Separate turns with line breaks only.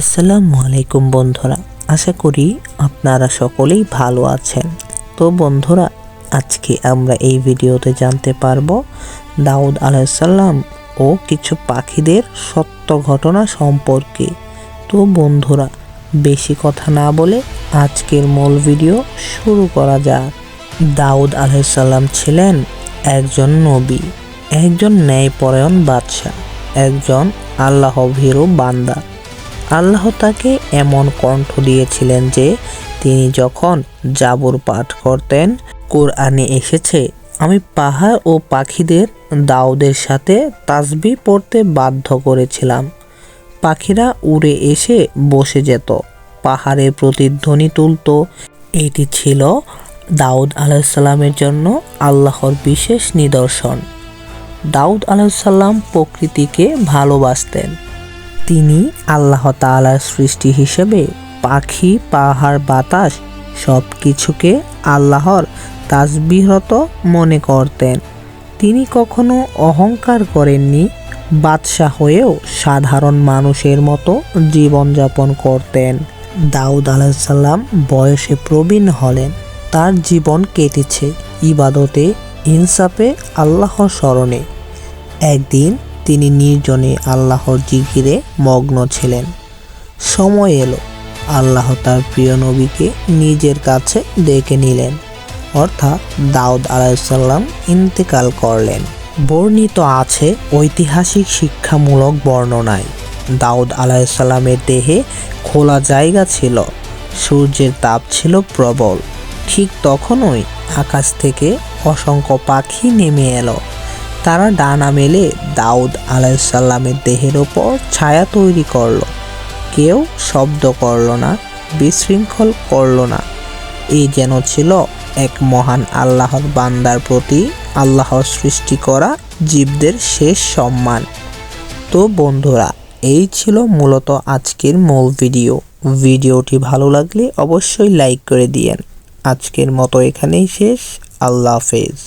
আসসালামু আলাইকুম বন্ধুরা, আশা করি আপনারা সকলেই ভালো আছেন। তো বন্ধুরা, আজকে আমরা এই ভিডিওতে জানতে পারবো দাউদ আলাইহিসসালাম ও কিছু পাখিদের সত্য ঘটনা সম্পর্কে। তো বন্ধুরা, বেশি কথা না বলে আজকের মূল ভিডিও শুরু করা যাক। দাউদ আলাইহিসসালাম ছিলেন একজন নবী, একজন ন্যায়পরায়ণ বাদশাহ, একজন আল্লাহ ভীরু বান্দা। আল্লাহ তাকে এমন কণ্ঠ দিয়েছিলেন যে তিনি যখন জাবুর পাঠ করতেন, কোরআনে এসেছে, আমি পাহাড় ও পাখিদের দাউদের সাথে তাসবিহ পড়তে বাধ্য করেছিলাম। পাখিরা উড়ে এসে বসে যেত, পাহাড়ে প্রতিধ্বনি তুলত। এটি ছিল দাউদ আলাইহিসসালামের জন্য আল্লাহর বিশেষ নিদর্শন। দাউদ আলাইহিসসালাম প্রকৃতিকে ভালোবাসতেন। তিনি আল্লাহ তাআলার সৃষ্টি হিসেবে পাখি, পাহাড়, বাতাস সব কিছুকে আল্লাহর তাসবিহরত মনে করতেন। তিনি কখনো অহংকার করেননি, বাদশাহ হয়েও সাধারণ মানুষের মতো জীবনযাপন করতেন। দাউদ আলাইহিসসালাম বয়সে প্রবীণ হলেন। তার জীবন কেটেছে ইবাদতে, ইনসাফে, আল্লাহর স্মরণে। একদিন তিনি নির্জনে আল্লাহর জিকিরে মগ্ন ছিলেন। সময় এলো, আল্লাহ তার প্রিয় নবীকে নিজের কাছে ডেকে নিলেন, অর্থাৎ দাউদ আলাইহিসসালাম ইন্তেকাল করলেন। বর্ণিত আছে ঐতিহাসিক শিক্ষামূলক বর্ণনায়, দাউদ আলাইহিসসালামের দেহে খোলা জায়গা ছিল, সূর্যের তাপ ছিল প্রবল। ঠিক তখনই আকাশ থেকে অসংখ্য পাখি নেমে এলো। তারা ডানা মেলে দাউদ আলাইহিসসালামের দেহের ওপর ছায়া তৈরি করলো। কেউ শব্দ করল না, বিশৃঙ্খল করল না। এই যেন ছিল এক মহান আল্লাহর বান্দার প্রতি আল্লাহর সৃষ্টি করা জীবদের শেষ সম্মান। তো বন্ধুরা, এই ছিল মূলত আজকের মূল ভিডিও। ভিডিওটি ভালো লাগলে অবশ্যই লাইক করে দিয়েন। আজকের মতো এখানেই শেষ। আল্লাহ হাফেজ।